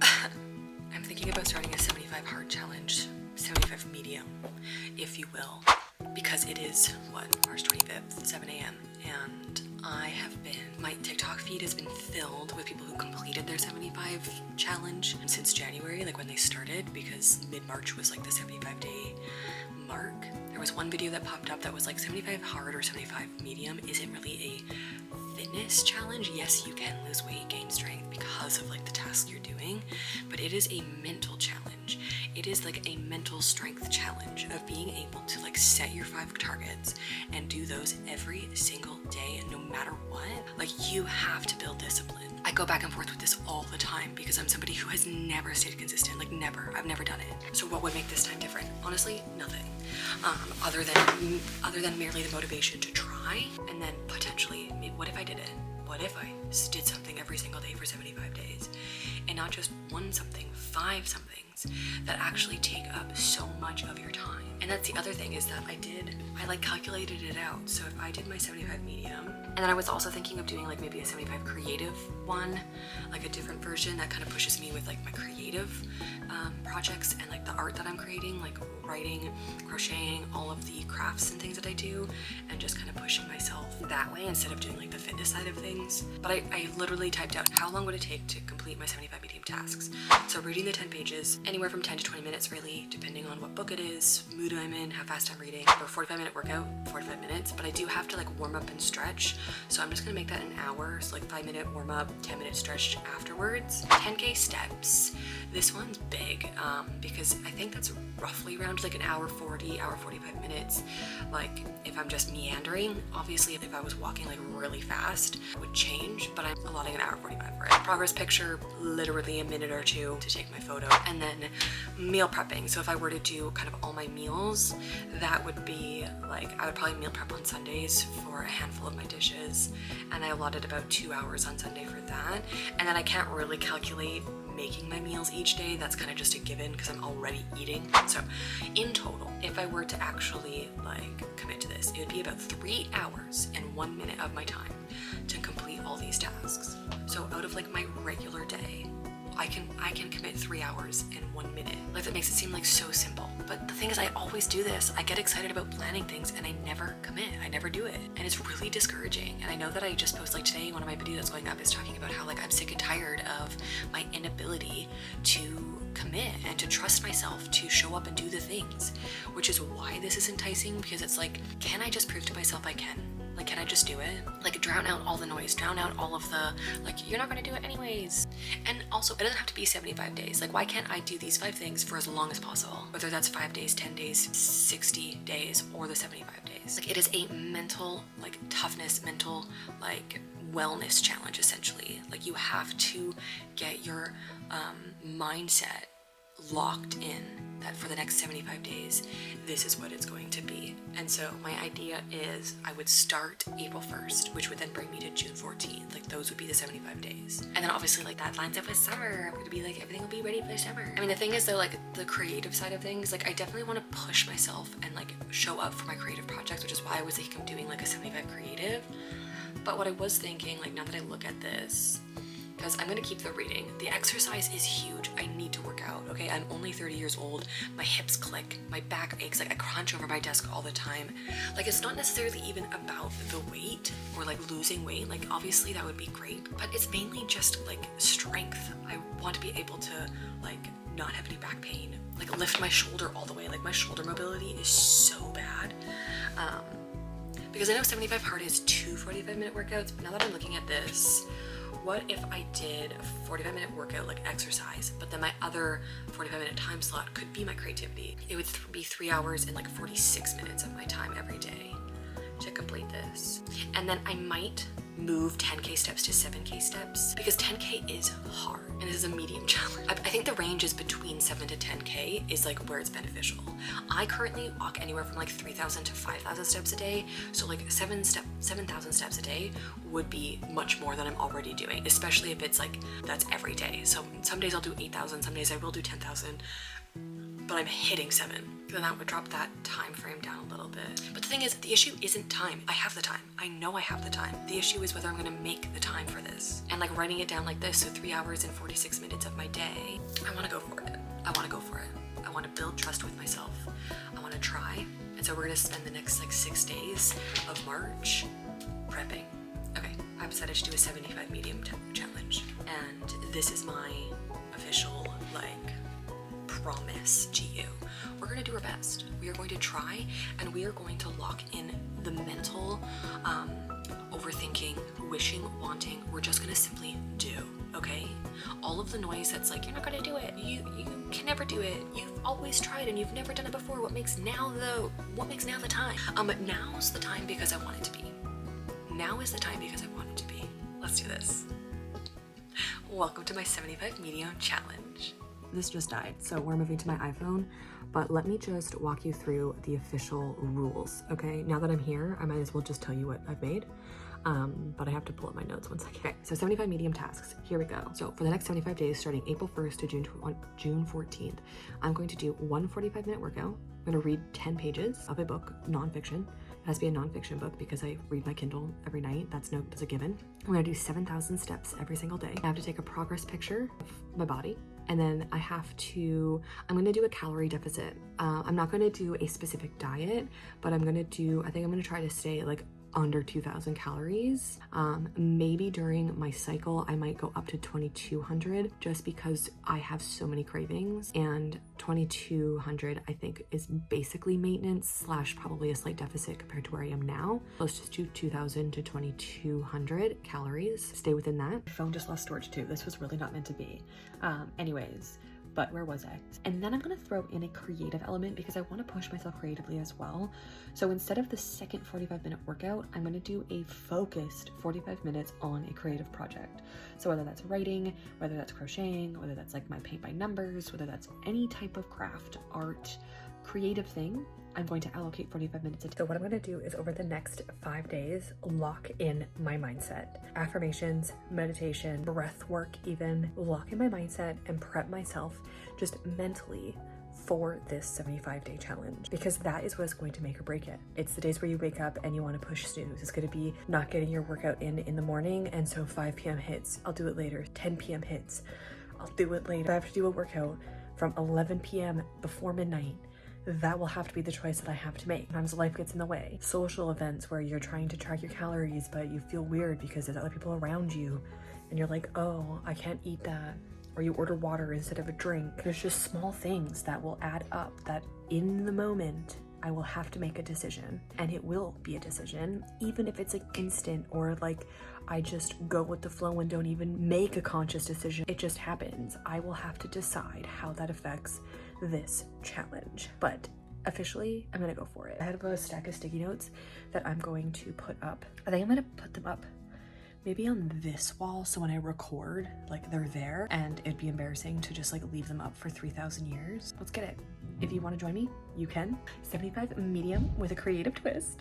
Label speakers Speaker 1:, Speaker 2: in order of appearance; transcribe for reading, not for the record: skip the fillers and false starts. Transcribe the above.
Speaker 1: I'm thinking about starting a 75 hard challenge, 75 medium, if you will, because it is, what, March 25th, 7 a.m. and my TikTok feed has been filled with people who completed their 75 challenge since January, like when they started, because mid-March was like the 75-day mark. There was one video that popped up that was like 75 hard or 75 medium isn't really a fitness challenge. Yes, you can lose weight, gain strength because of like the task you're doing, but it is a mental challenge. It is like a mental strength challenge of being able to like set your 5 targets and do those every single day, and no matter what, like you have to build discipline. I go back and forth with this all the time because I'm somebody who has never stayed consistent, like never. I've never done it. So what would make this time different? Honestly, nothing. Other than merely the motivation to try, and then potentially, what if I did it? What if I did something every single day for 75 days? And not just one something, 5 somethings that actually take up so much of your time. And that's the other thing, is that I like calculated it out. So if I did my 75 medium, and then I was also thinking of doing like maybe a 75 creative one, like a different version that kind of pushes me with like my creative projects and like the art that I'm creating, like writing, crocheting, all of the crafts and things that I do, and just kind of pushing myself that way instead of doing like the fitness side of things. But I literally typed out how long would it take to complete my 75 medium tasks. So reading the 10 pages, anywhere from 10 to 20 minutes really, depending on what book it is, mood I'm in, how fast I'm reading. For a 45-minute workout, 45 minutes, but I do have to like warm up and stretch. So I'm just gonna make that an hour. So like 5-minute warm up, 10-minute stretch afterwards. 10K steps. This one's big because I think that's roughly around like an hour 40, hour 45 minutes. Like if I'm just meandering, obviously if I was walking like really fast, it would change, but I'm allotting an hour 45 for it. Progress picture, literally a minute or 2 to take my photo. And then meal prepping. So if I were to do kind of all my meals, that would be like, I would probably meal prep on Sundays for a handful of my dishes. And I allotted about 2 hours on Sunday for that. And then I can't really calculate making my meals each day. That's kind of just a given because I'm already eating. So in total, if I were to actually like commit to this, it would be about 3 hours and 1 minute of my time to complete all these tasks. So out of like my regular day, I can commit 3 hours and 1 minute. Like that makes it seem like so simple. But the thing is, I always do this. I get excited about planning things and I never commit. I never do it. And it's really discouraging. And I know that I just posted like today, one of my videos that's going up is talking about how like I'm sick and tired of my inability to commit and to trust myself to show up and do the things, which is why this is enticing, because it's like, can I just prove to myself I can? Like, can I just do it? Like, drown out all the noise, drown out all of the, like, you're not gonna do it anyways. And also, it doesn't have to be 75 days. Like, why can't I do these 5 things for as long as possible? Whether that's 5 days, 10 days, 60 days, or the 75 days. Like, it is a mental, like, toughness, mental, like, wellness challenge, essentially. Like, you have to get your mindset locked in that for the next 75 days, this is what it's going to be. And so my idea is I would start April 1st, which would then bring me to June 14th. Like those would be the 75 days. And then obviously like that lines up with summer. I'm going to be like, everything will be ready for summer. I mean, the thing is though, like the creative side of things, like I definitely want to push myself and like show up for my creative projects, which is why I was thinking of doing like a 75 creative. But what I was thinking, like now that I look at this, because I'm gonna keep the reading. The exercise is huge. I need to work out, okay? I'm only 30 years old. My hips click, my back aches, like I crunch over my desk all the time. Like it's not necessarily even about the weight or like losing weight. Like obviously that would be great, but it's mainly just like strength. I want to be able to like not have any back pain, like lift my shoulder all the way. Like my shoulder mobility is so bad. Because I know 75 hard is 2 45-minute workouts, but now that I'm looking at this, what if I did a 45-minute workout, like exercise, but then my other 45-minute time slot could be my creativity? It would be 3 hours and like 46 minutes of my time every day to complete this. And then I might move 10K steps to 7K steps because 10K is hard and this is a medium challenge. I think the range is between 7 to 10K is like where it's beneficial. I currently walk anywhere from like 3,000 to 5,000 steps a day. So like 7,000 steps a day would be much more than I'm already doing, especially if it's like, that's every day. So some days I'll do 8,000, some days I will do 10,000. but I'm hitting 7. Then that would drop that time frame down a little bit. But the thing is, the issue isn't time. I have the time. I know I have the time. The issue is whether I'm gonna make the time for this. And like writing it down like this, so 3 hours and 46 minutes of my day, I wanna go for it. I wanna go for it. I wanna build trust with myself. I wanna try. And so we're gonna spend the next like 6 days of March prepping. Okay, I decided to do a 75 medium challenge. And this is my official like promise to you. We're gonna do our best. We are going to try, and we are going to lock in the mental overthinking, wishing, wanting. We're just gonna simply do, okay? All of the noise that's like, you're not gonna do it, you can never do it, you've always tried and you've never done it before, what makes now the time? But now's the time because I want it to be. Now is the time because I want it to be. Let's do this. Welcome to my 75 medium challenge. This just died, so we're moving to my iPhone, but let me just walk you through the official rules, okay? Now that I'm here, I might as well just tell you what I've made, but I have to pull up my notes one second. Okay, so 75 medium tasks, here we go. So for the next 75 days, starting April 1st to June 14th, I'm going to do one 45-minute workout. I'm gonna read 10 pages of a book, nonfiction. It has to be a nonfiction book because I read my Kindle every night. That's a given. I'm gonna do 7,000 steps every single day. I have to take a progress picture of my body. And then I'm gonna do a calorie deficit. I'm not gonna do a specific diet, but I think I'm gonna try to stay like under 2,000 calories. Maybe during my cycle, I might go up to 2,200 just because I have so many cravings, and 2,200 I think is basically maintenance / probably a slight deficit compared to where I am now. Let's just do 2,000 to 2,200 calories. Stay within that. My phone just lost storage too. This was really not meant to be. Anyways, but where was I? And then I'm gonna throw in a creative element because I wanna push myself creatively as well. So instead of the second 45-minute workout, I'm gonna do a focused 45 minutes on a creative project. So whether that's writing, whether that's crocheting, whether that's like my paint by numbers, whether that's any type of craft, art, creative thing, I'm going to allocate 45 minutes. So what I'm going to do is over the next 5 days, lock in my mindset. Affirmations, meditation, breath work even, lock in my mindset and prep myself just mentally for this 75-day challenge, because that is what's going to make or break it. It's the days where you wake up and you want to push snooze. It's going to be not getting your workout in the morning, and so 5 p.m. hits, I'll do it later. 10 p.m. hits, I'll do it later. I have to do a workout from 11 p.m. before midnight. That will have to be the choice that I have to make. Sometimes life gets in the way. Social events where you're trying to track your calories, but you feel weird because there's other people around you and you're like, oh, I can't eat that. Or you order water instead of a drink. There's just small things that will add up that in the moment, I will have to make a decision, and it will be a decision, even if it's like instant or like I just go with the flow and don't even make a conscious decision. It just happens. I will have to decide how that affects this challenge. But officially, I'm gonna go for it. I have a stack of sticky notes that I'm going to put up. I think I'm gonna put them up maybe on this wall, so when I record, like they're there, and it'd be embarrassing to just like leave them up for 3,000 years. Let's get it. If you want to join me, you can. 75 medium with a creative twist.